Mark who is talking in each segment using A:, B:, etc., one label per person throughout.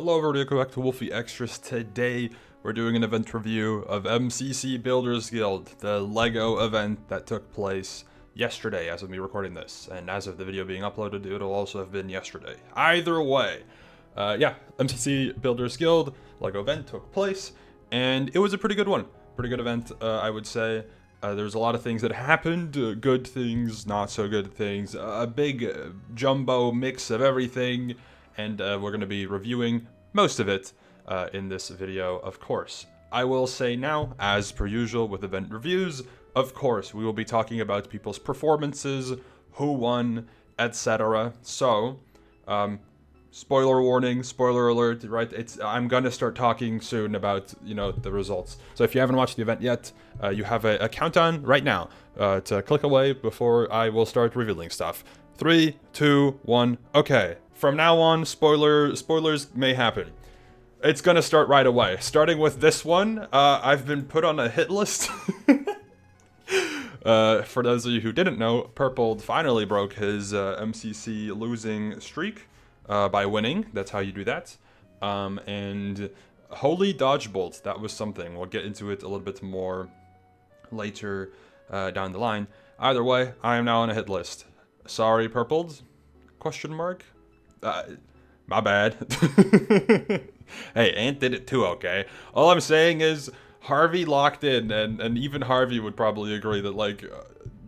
A: Hello everybody, welcome back to Wolfeei Extras. Today we're doing an event review of MCC Builders Guild, the LEGO event that took place yesterday as of me recording this, and as of the video being uploaded, it'll also have been yesterday. Either way, yeah, MCC Builders Guild LEGO event took place, and it was a pretty good one. Pretty good event, I would say. There's a lot of things that happened, good things, not so good things, a big jumbo mix of everything, and we're going to be reviewing most of it in this video, of course. I will say now, as per usual with event reviews, of course, we will be talking about people's performances, who won, etc. So, spoiler warning, spoiler alert, right? I'm gonna start talking soon about, the results. So if you haven't watched the event yet, you have a countdown right now to click away before I will start revealing stuff. 3, 2, 1, okay. From now on, spoilers may happen. It's gonna start right away. Starting with this one, I've been put on a hit list. For those of you who didn't know, Purple finally broke his MCC losing streak by winning. That's how you do that. And holy Dodgebolt, that was something. We'll get into it a little bit more later down the line. Either way, I am now on a hit list. Sorry, Purpled? Question mark? My bad. Hey, Ant did it too, okay? All I'm saying is, Harvey locked in, and even Harvey would probably agree that,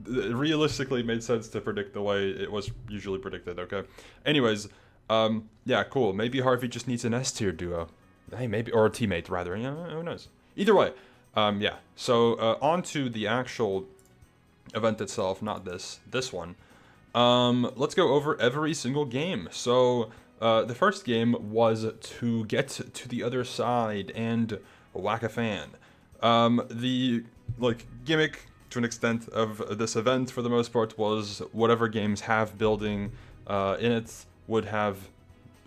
A: it realistically made sense to predict the way it was usually predicted, okay? Anyways, yeah, cool. Maybe Harvey just needs an S-tier duo. Hey, maybe, or a teammate, rather. Yeah, who knows? Either way, yeah. So, on to the actual event itself, not this one. Let's go over every single game. So, the first game was to get to the other side and whack a fan. The, gimmick, to an extent, of this event, for the most part, was whatever games have building in it would have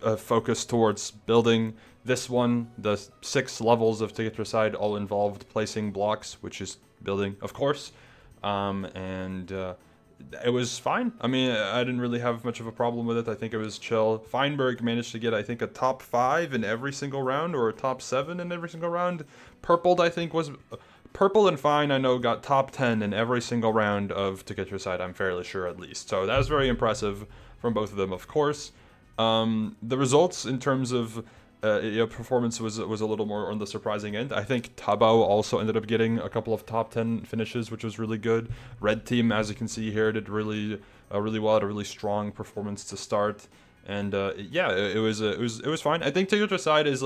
A: a focus towards building. This one, the 6 levels of To Get to the Side all involved placing blocks, which is building, of course. It was fine. I mean, I didn't really have much of a problem with it. I think it was chill. Feinberg managed to get, I think, a top 5 in every single round, or a top 7 in every single round. Purpled, I think, was... Purple and Fine, I know, got top 10 in every single round of To Get Your Side, I'm fairly sure, at least. So that was very impressive from both of them, of course. The results in terms of performance was a little more on the surprising end. I think Tabo also ended up getting a couple of top 10 finishes, which was really good. Red Team, as you can see here, did really well, had a really strong performance to start. And yeah, it was fine. I think To Get Your Side is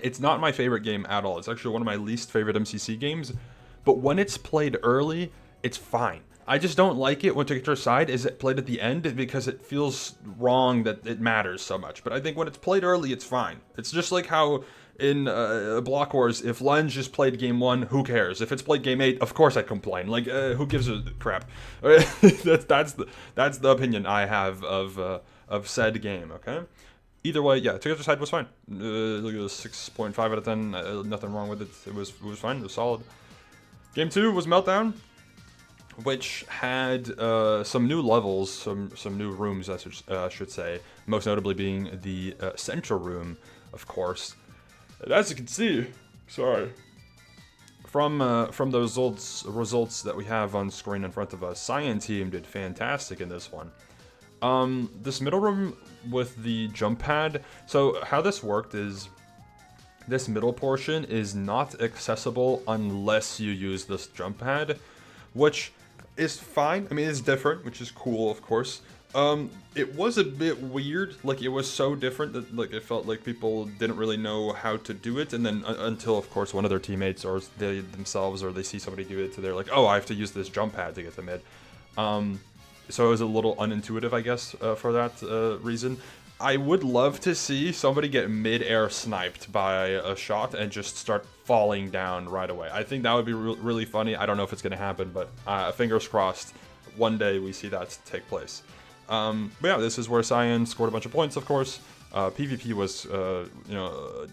A: it's not my favorite game at all. It's actually one of my least favorite MCC games. But when it's played early, it's fine. I just don't like it when To Get Your Side is played at the end because it feels wrong that it matters so much. But I think when it's played early, it's fine. It's just like how in Block Wars, if Lens just played game 1, who cares? If it's played game 8, of course I complain. Who gives a crap? that's the opinion I have of said game. Okay. Either way, yeah, To Get Your Side was fine. Look at this, 6.5 out of 10. Nothing wrong with it. It was fine. It was solid. Game 2 was Meltdown, which had some new levels, some new rooms, I should say. Most notably being the central room, of course. And as you can see, sorry, from the results that we have on screen in front of us, Cyan Team did fantastic in this one. This middle room with the jump pad, so how this worked is this middle portion is not accessible unless you use this jump pad, which is fine. I mean, it's different, which is cool, of course. It was a bit weird, it was so different that it felt like people didn't really know how to do it, and then until, of course, one of their teammates or they themselves or they see somebody do it, so they're like, oh, I have to use this jump pad to get the mid. So it was a little unintuitive, I guess, for that reason. I would love to see somebody get mid-air sniped by a shot and just start falling down right away. I think that would be really funny. I don't know if it's going to happen, but fingers crossed, one day we see that take place. But yeah, this is where Cyan scored a bunch of points, of course. PvP was,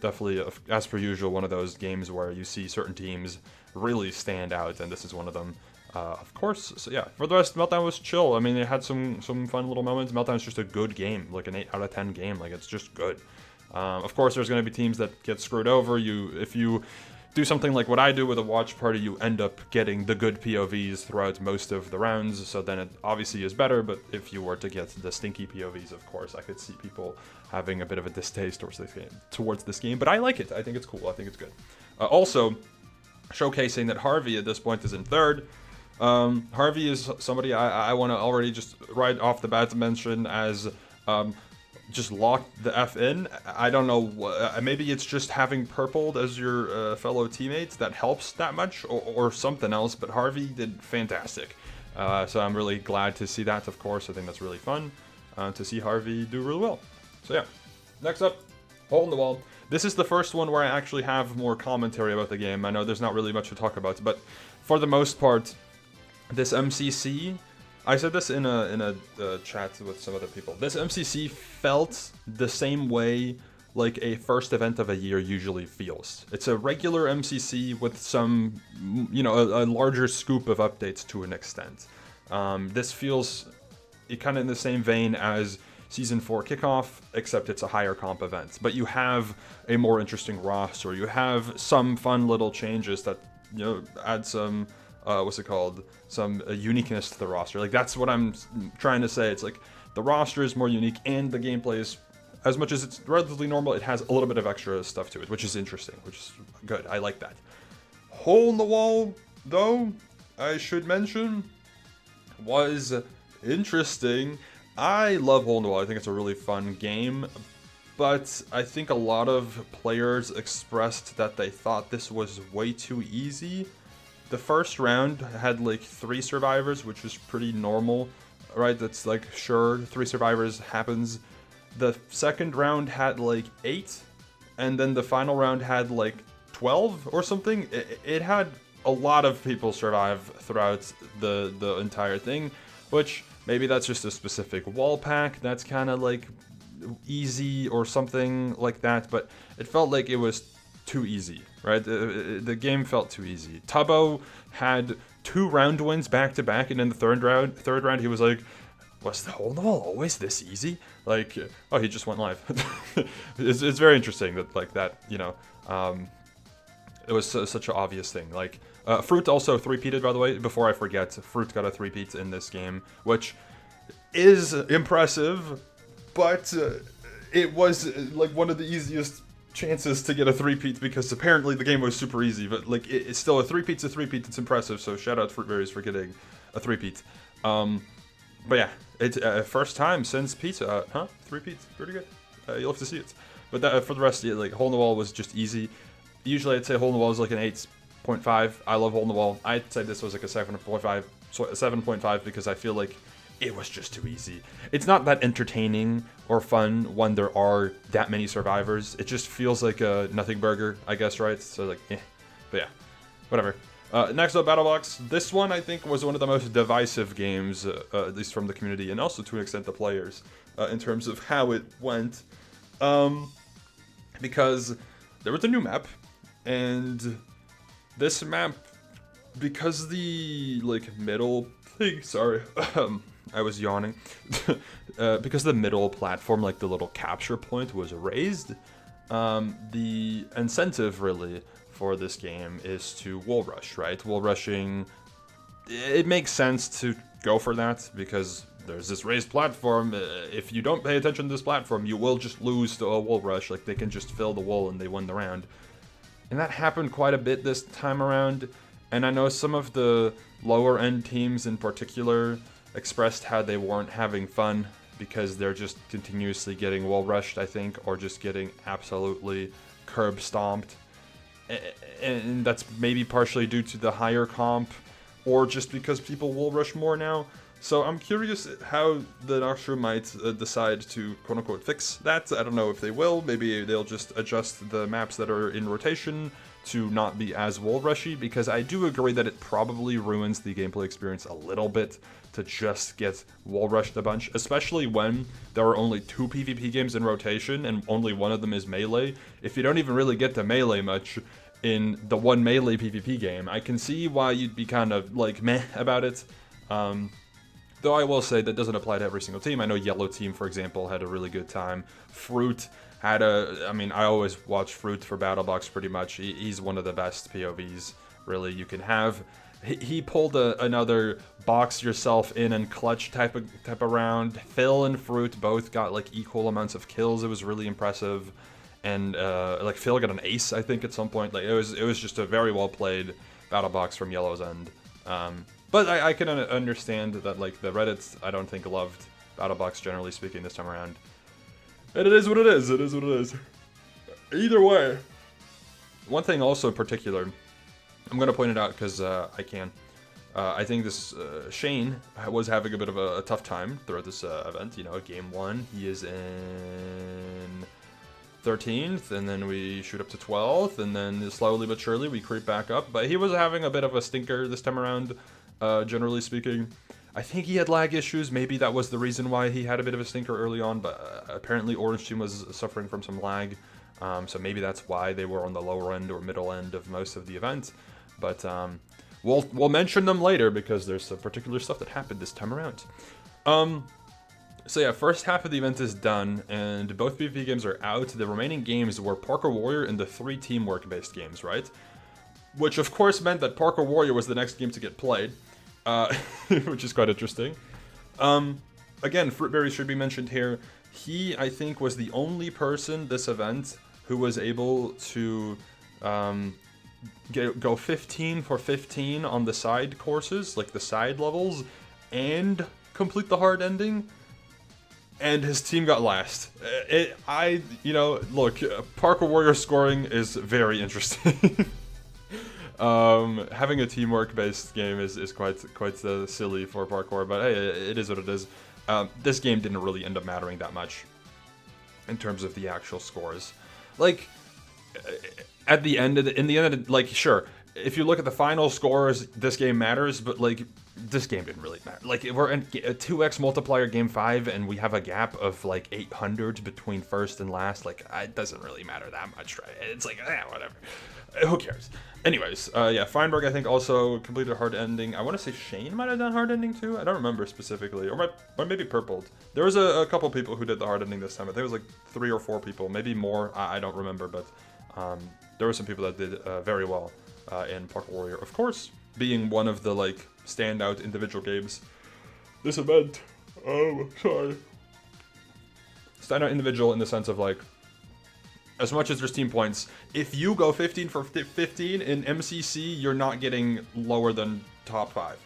A: definitely, as per usual, one of those games where you see certain teams really stand out, and this is one of them. Of course, so yeah, for the rest, Meltdown was chill. I mean, it had some fun little moments. Meltdown's just a good game, like an 8 out of 10 game, it's just good. Of course, there's going to be teams that get screwed over. If you do something like what I do with a watch party, you end up getting the good POVs throughout most of the rounds, so then it obviously is better. But if you were to get the stinky POVs, of course, I could see people having a bit of a distaste towards this game. But I like it. I think it's cool. I think it's good. Also, showcasing that Harvey at this point is in third. Harvey is somebody I want to already just right off the bat mention as just lock the F in. I don't know, maybe it's just having purpled as your fellow teammates that helps that much, or something else, but Harvey did fantastic. So I'm really glad to see that, of course. I think that's really fun to see Harvey do really well. So yeah, next up, Hole in the Wall. This is the first one where I actually have more commentary about the game. I know there's not really much to talk about, but for the most part, this MCC, I said this in a chat with some other people. This MCC felt the same way like a first event of a year usually feels. It's a regular MCC with some, a larger scoop of updates to an extent. This feels kind of in the same vein as Season 4 kickoff, except it's a higher comp event. But you have a more interesting roster. You have some fun little changes that, add some, some uniqueness to the roster. Like, that's what I'm trying to say. It's like, the roster is more unique, and the gameplay is, as much as it's relatively normal, it has a little bit of extra stuff to it, which is interesting, which is good. I like that. Hole in the Wall, though, I should mention, was interesting. I love Hole in the Wall. I think it's a really fun game, but I think a lot of players expressed that they thought this was way too easy. The first round had like 3 survivors, which was pretty normal, right? That's like, sure, 3 survivors happens. The second round had like 8, and then the final round had like 12 or something. It had a lot of people survive throughout the entire thing, which maybe that's just a specific wall pack that's kind of like easy or something like that, but it felt like it was too easy, right? The game felt too easy. Tubbo had 2 round wins back to back, and in the third round he was like, was the Hole in the Wall always this easy? Like, oh, he just went live. It's very interesting that, like, that, it was such an obvious thing. Like, Fruit also 3-peated, by the way. Before I forget, Fruit got a 3-peat in this game, which is impressive, but it was, like, one of the easiest chances to get a 3-peat, because apparently the game was super easy, but, like, it's still a 3-peat's a 3-peat. It's impressive, so shout out Fruitberries for getting a 3-peat. But yeah, it's first time since Pizza. 3-peats, pretty good. You'll have to see it. But that, for the rest, like, Hole in the Wall was just easy. Usually I'd say Hole in the Wall is like an 8.5. I love Hole in the Wall. I'd say this was like a 7.5. So a 7.5 because I feel like it was just too easy. It's not that entertaining or fun when there are that many survivors. It just feels like a nothing burger, I guess, right? So like, But yeah, whatever. Next up, BattleBox. This one, I think, was one of the most divisive games, at least from the community, and also to an extent the players, in terms of how it went. Because there was a new map, and this map, because the, like, middle thing, sorry, I was yawning, because the middle platform, like the little capture point, was raised, the incentive, really, for this game is to wall rush, right? Wall rushing, it makes sense to go for that because there's this raised platform. If you don't pay attention to this platform, you will just lose to a wall rush. Like, they can just fill the wall and they win the round. And that happened quite a bit this time around. And I know some of the lower end teams in particular expressed how they weren't having fun because they're just continuously getting wall rushed, I think, or just getting absolutely curb stomped. And that's maybe partially due to the higher comp, or just because people will rush more now. So I'm curious how the Noxtro might decide to quote-unquote fix that. I don't know if they will. Maybe they'll just adjust the maps that are in rotation to not be as wall rushy, because I do agree that it probably ruins the gameplay experience a little bit to just get wall rushed a bunch, especially when there are only 2 PvP games in rotation and only one of them is melee. If you don't even really get to melee much in the one melee PvP game, I can see why you'd be kind of like meh about it. Though I will say that doesn't apply to every single team. I know Yellow Team, for example, had a really good time. Fruit I mean, I always watch Fruit for BattleBox pretty much. He's one of the best POVs, really, you can have. He pulled another box yourself in and clutch type of round. Phil and Fruit both got like equal amounts of kills. It was really impressive. And like Phil got an ace, I think, at some point. Like it was just a very well played BattleBox from Yellow's end. But I can understand that like the Reddits, I don't think loved BattleBox generally speaking this time around. And it is what it is. It is what it is. Either way, one thing also in particular, I'm gonna point it out because I can. I think this Shane was having a bit of a tough time throughout this event. You know, game 1, he is in 13th, and then we shoot up to 12th, and then slowly but surely we creep back up. But he was having a bit of a stinker this time around, generally speaking. I think he had lag issues. Maybe that was the reason why he had a bit of a stinker early on, but apparently Orange Team was suffering from some lag. So maybe that's why they were on the lower end or middle end of most of the event. But we'll mention them later because there's some particular stuff that happened this time around. So yeah, first half of the event is done, and both PvP games are out. The remaining games were Parkour Warrior and the 3 teamwork-based games, right? Which of course meant that Parkour Warrior was the next game to get played, which is quite interesting. Again, Fruitberry should be mentioned here. He, I think, was the only person this event who was able to go 15 for 15 on the side courses, like the side levels, and complete the hard ending. And his team got last. You know, look, Parkour Warrior scoring is very interesting. Having a teamwork-based game is quite silly for Parkour, but hey, it is what it is. This game didn't really end up mattering that much in terms of the actual scores. Like, at the end, like, sure, if you look at the final scores, this game matters, but like, this game didn't really matter. Like, we're in a 2x multiplier game 5, and we have a gap of like 800 between first and last. Like, it doesn't really matter that much, right? It's like, whatever. Who cares? Anyways, yeah, Feinberg, I think, also completed hard ending. I want to say Shane might have done hard ending too. I don't remember specifically, or maybe Purpled. There was a couple people who did the hard ending this time. I think it was like 3 or 4 people, maybe more. I don't remember, but there were some people that did very well in Parkour Warrior. Of course, being one of the like standout individual games this event. Oh, sorry. Standout individual in the sense of like, as much as there's team points, if you go 15 for 15 in MCC, you're not getting lower than top 5.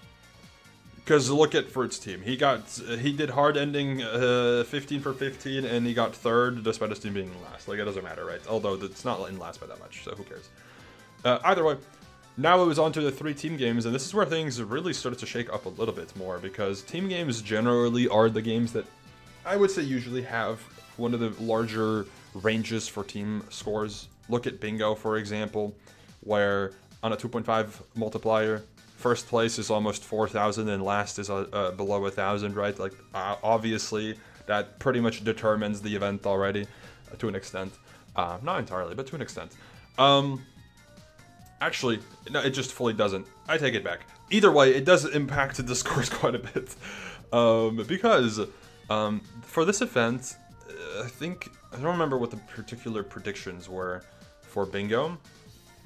A: Because look at Fruit's team. He did hard ending 15 for 15, and he got 3rd despite his team being in last. Like, it doesn't matter, right? Although it's not in last by that much, so who cares? Either way, now it was on to the 3 team games, and this is where things really started to shake up a little bit more, because team games generally are the games that I would say usually have one of the larger ranges for team scores. Look at Bingo, for example, where on a 2.5 multiplier, first place is almost 4,000 and last is below 1,000, right? Like, obviously, that pretty much determines the event already, to an extent. Not entirely, but to an extent. Actually, no, it just fully doesn't. I take it back. Either way, it does impact the scores quite a bit. Because for this event, I don't remember what the particular predictions were for Bingo,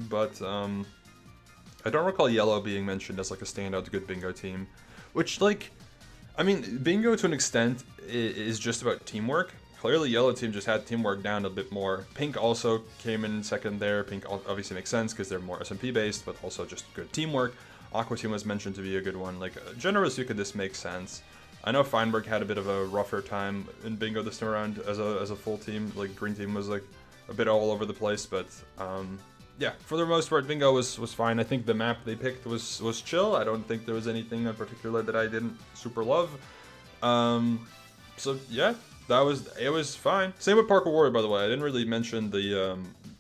A: but I don't recall Yellow being mentioned as like a standout good Bingo team, which, like, I mean, Bingo to an extent is just about teamwork. Clearly, Yellow team just had teamwork down a bit more. Pink also came in second there. Pink obviously makes sense because they're more SMP based, but also just good teamwork. Aqua team was mentioned to be a good one. Like, generally speaking, this makes sense. I know Feinberg had a bit of a rougher time in Bingo this time around as a full team. Like, Green team was like a bit all over the place, but yeah, for the most part, Bingo was fine. I think the map they picked was chill. I don't think there was anything in particular that I didn't super love. So yeah, it was fine. Same with Parkour Warrior, by the way. I didn't really mention the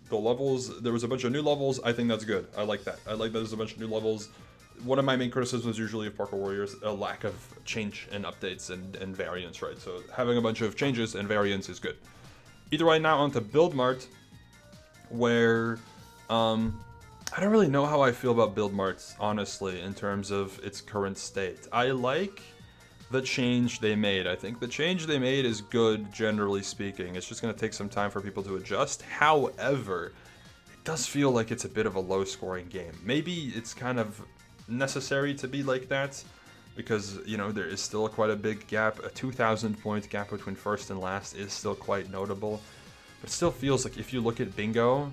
A: levels. There was a bunch of new levels. I think that's good. I like that. I like that there's a bunch of new levels. One of my main criticisms usually of Parkour Warrior is a lack of change and updates and variants, right? So having a bunch of changes and variants is good. Either way, now on to Build Mart, where I don't really know how I feel about Build Marts, honestly, in terms of its current state. I like the change they made. I think the change they made is good, generally speaking. It's just going to take some time for people to adjust. However, it does feel like it's a bit of a low-scoring game. Maybe it's kind of necessary to be like that, because, you know, there is still quite a big gap. A 2,000-point gap between first and last is still quite notable. But it still feels like if you look at Bingo,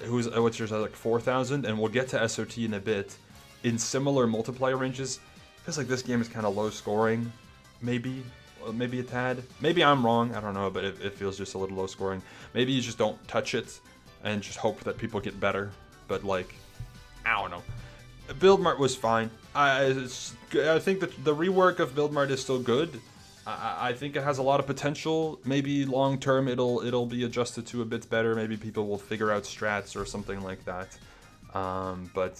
A: which is at like 4,000, and we'll get to SOT in a bit, in similar multiplier ranges, it feels like this game is kind of low scoring, maybe a tad. Maybe I'm wrong, I don't know, but it feels just a little low scoring. Maybe you just don't touch it and just hope that people get better, but like, I don't know. Build Mart was fine. I think that the rework of Build Mart is still good. I think it has a lot of potential. Maybe long term it'll be adjusted to a bit better. Maybe people will figure out strats or something like that. But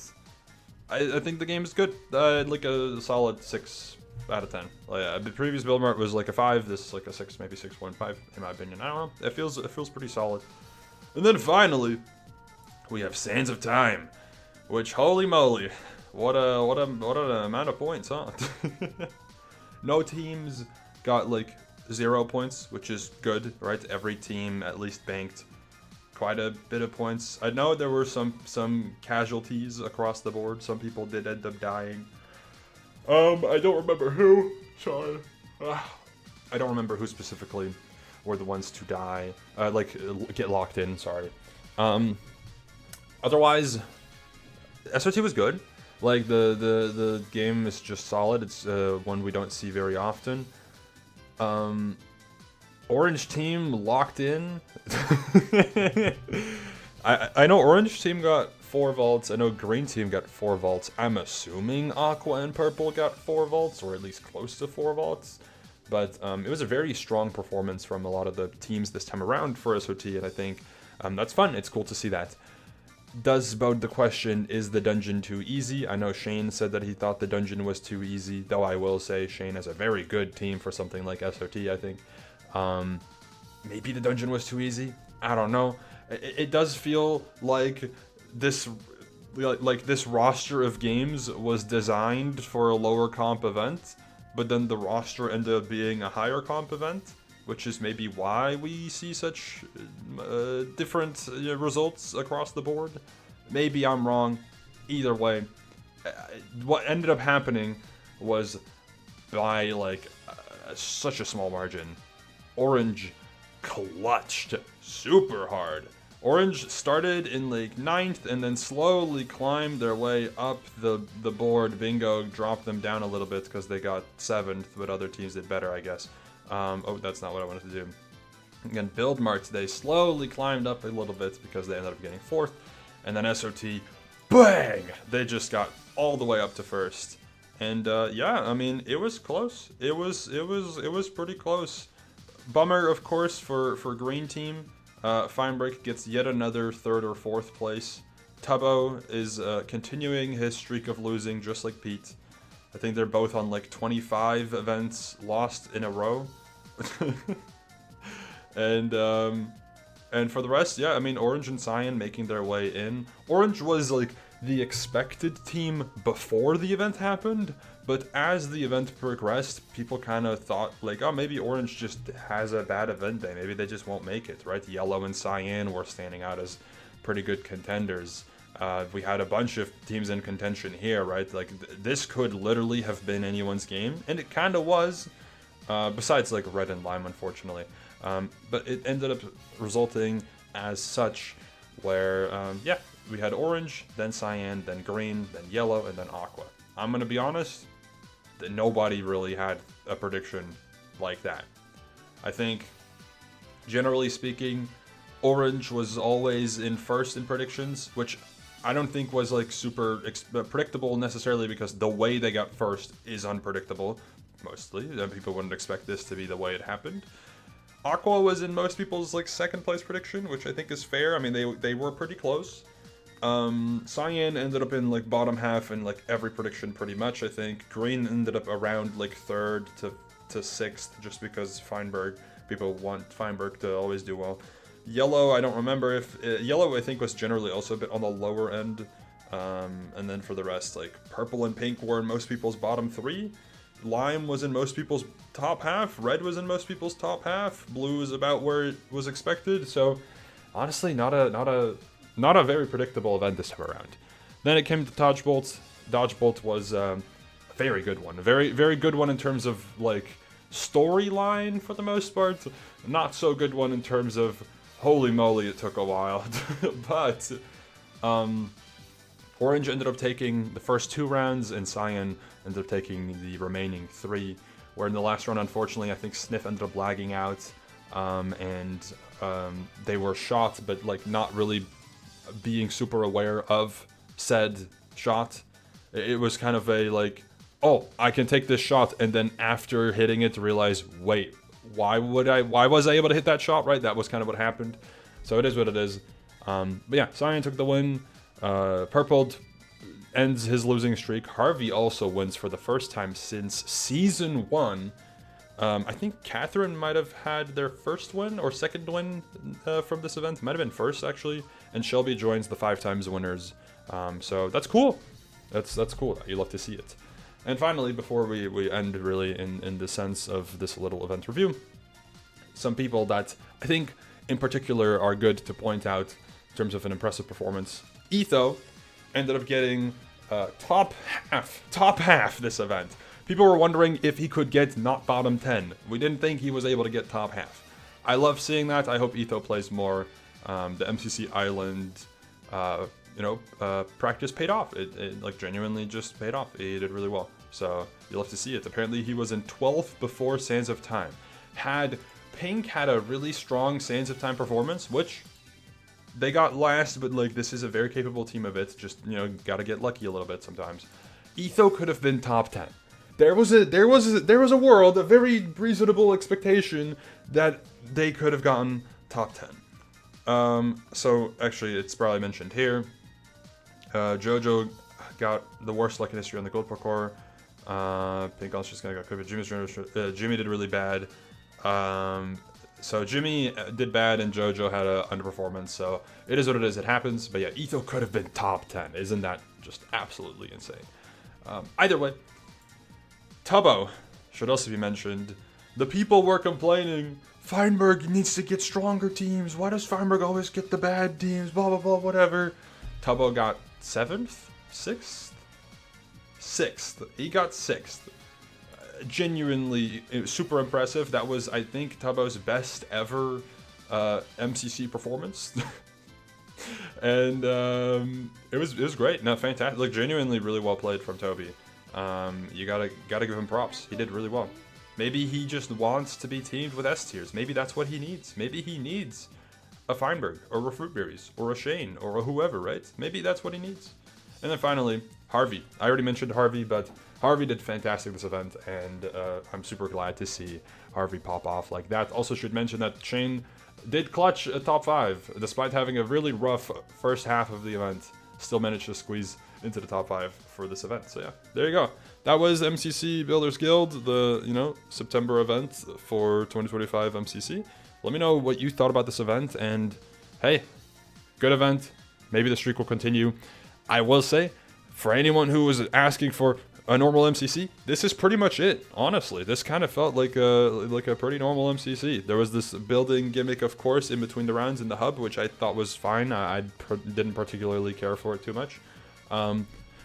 A: I think the game is good. Like a solid 6 out of 10. The previous Build Mart was like a 5. This is like a 6, maybe 6.5 in my opinion. I don't know. It feels pretty solid. And then finally, we have Sands of Time, which, holy moly, what an amount of points, huh? No teams got like 0 points, which is good, right? Every team at least banked quite a bit of points. I know there were some casualties across the board. Some people did end up dying. I don't remember who. Sorry. I don't remember who specifically were the ones to die. Get locked in. Sorry. Otherwise, SOT was good. Like the game is just solid. It's one we don't see very often. Orange team locked in. I know orange team got 4 vaults. I know green team got 4 vaults. I'm assuming aqua and purple got 4 vaults, or at least close to 4 vaults. But it was a very strong performance from a lot of the teams this time around for SOT, and I think that's fun. It's cool to see that. Does bode the question, is the dungeon too easy? I know Shane said that he thought the dungeon was too easy, though I will say Shane has a very good team for something like SOT, I think. Maybe the dungeon was too easy? I don't know. It does feel like this roster of games was designed for a lower comp event, but then the roster ended up being a higher comp event, which is maybe why we see such different results across the board. Maybe I'm wrong. Either way, what ended up happening was, by like such a small margin, Orange clutched super hard. Orange started in like 9th and then slowly climbed their way up the board. Bingo dropped them down a little bit because they got 7th, but other teams did better, I guess. Oh, that's not what I wanted to do. Again, Build Mart, they slowly climbed up a little bit because they ended up getting 4th. And then SOT, bang! They just got all the way up to 1st. And yeah, I mean, it was close. It was pretty close. Bummer, of course, for green team. Feinberg gets yet another 3rd or 4th place. Tubbo is continuing his streak of losing, just like Pete. I think they're both on like 25 events lost in a row. And for the rest, yeah, I mean, Orange and Cyan making their way in. Orange was like the expected team before the event happened, but as the event progressed, people kind of thought like, oh, maybe Orange just has a bad event day. Maybe they just won't make it, right? Yellow and Cyan were standing out as pretty good contenders. We had a bunch of teams in contention here, right? Like, this could literally have been anyone's game, and it kind of was, besides, like, Red and Lime, unfortunately. But it ended up resulting as such, where, yeah, we had Orange, then Cyan, then Green, then Yellow, and then Aqua. I'm gonna be honest, that nobody really had a prediction like that. I think, generally speaking, Orange was always in 1st in predictions, which I don't think was like super predictable necessarily, because the way they got 1st is unpredictable, mostly. People wouldn't expect this to be the way it happened. Aqua was in most people's like 2nd place prediction, which I think is fair. I mean, they were pretty close. Cyan ended up in like bottom half in like every prediction pretty much, I think. Green ended up around like 3rd to 6th, just because Feinberg, people want Feinberg to always do well. Yellow, I don't remember if... Yellow, I think, was generally also a bit on the lower end. And then for the rest, like, Purple and Pink were in most people's bottom 3. lime was in most people's top half, red was in most people's top half, blue is about where it was expected. So honestly, not a very predictable event this time around. Then it came to Dodgebolt. Dodgebolt was a very good one, a very good one in terms of like storyline for the most part. Not so good one in terms of holy moly, it took a while. But Orange ended up taking the first 2 rounds, and Cyan ended up taking the remaining 3. Where in the last round, unfortunately, I think Sniff ended up lagging out, and they were shot, but like not really being super aware of said shot. It was kind of a like, oh, I can take this shot, and then after hitting it, realize, wait, why was I able to hit that shot, right? That was kind of what happened. So it is what it is. But yeah, Cyan took the win. Purpled ends his losing streak. Harvey also wins for the first time since Season 1. I think Catherine might have had their first win or second win from this event. Might have been first, actually. And Shelby joins the 5 times winners. So that's cool. That's cool. You love to see it. And finally, before we end really in the sense of this little event review, some people that I think in particular are good to point out in terms of an impressive performance. Etho ended up getting top half this event. People were wondering if he could get not bottom 10. We didn't think he was able to get top half. I love seeing that. I hope Etho plays more. The MCC Island, practice paid off. It like genuinely just paid off. He did really well. So you'll have to see it. Apparently he was in 12th before Sands of Time. Pink had a really strong Sands of Time performance, which they got last, but like this is a very capable team of it. Just, gotta get lucky a little bit sometimes. Etho could have been top 10. There was a world, a very reasonable expectation that they could have gotten top 10. So actually it's probably mentioned here. Jojo got the worst luck in history on the gold parkour. Pink also just got cooked. Jimmy did really bad. So Jimmy did bad and Jojo had a underperformance, so it is what it is, it happens. But yeah, Etho could have been top 10. Isn't that just absolutely insane? Either way, Tubbo should also be mentioned. The people were complaining, Feinberg needs to get stronger teams. Why does Feinberg always get the bad teams? Blah, blah, blah, whatever. Tubbo got 7th? 6th? 6th. He got 6th. Genuinely super impressive. That was, I think, Tubbo's best ever MCC performance. And it was great. No, fantastic. Like, genuinely really well played from Toby. You gotta give him props. He did really well. Maybe he just wants to be teamed with S tiers. Maybe that's what he needs. Maybe he needs a Feinberg or a Fruitberries or a Shane or a whoever, right? Maybe that's what he needs. And then finally, Harvey. I already mentioned Harvey, but Harvey did fantastic this event, and I'm super glad to see Harvey pop off like that. Also should mention that Shane did clutch a top 5, despite having a really rough first half of the event. Still managed to squeeze into the top 5 for this event. So yeah, there you go. That was MCC Builders Guild, the September event for 2025 MCC. Let me know what you thought about this event, and hey, good event. Maybe the streak will continue. I will say, for anyone who was asking for a normal MCC, this is pretty much it. Honestly, this kind of felt like a pretty normal MCC. There was this building gimmick, of course, in between the rounds in the hub, which I thought was fine. I didn't particularly care for it too much.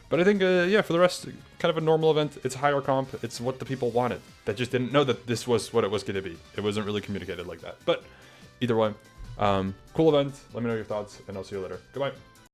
A: But I think, for the rest, kind of a normal event. It's higher comp. It's what the people wanted. They just didn't know that this was what it was going to be. It wasn't really communicated like that. But either way, cool event. Let me know your thoughts, and I'll see you later. Goodbye.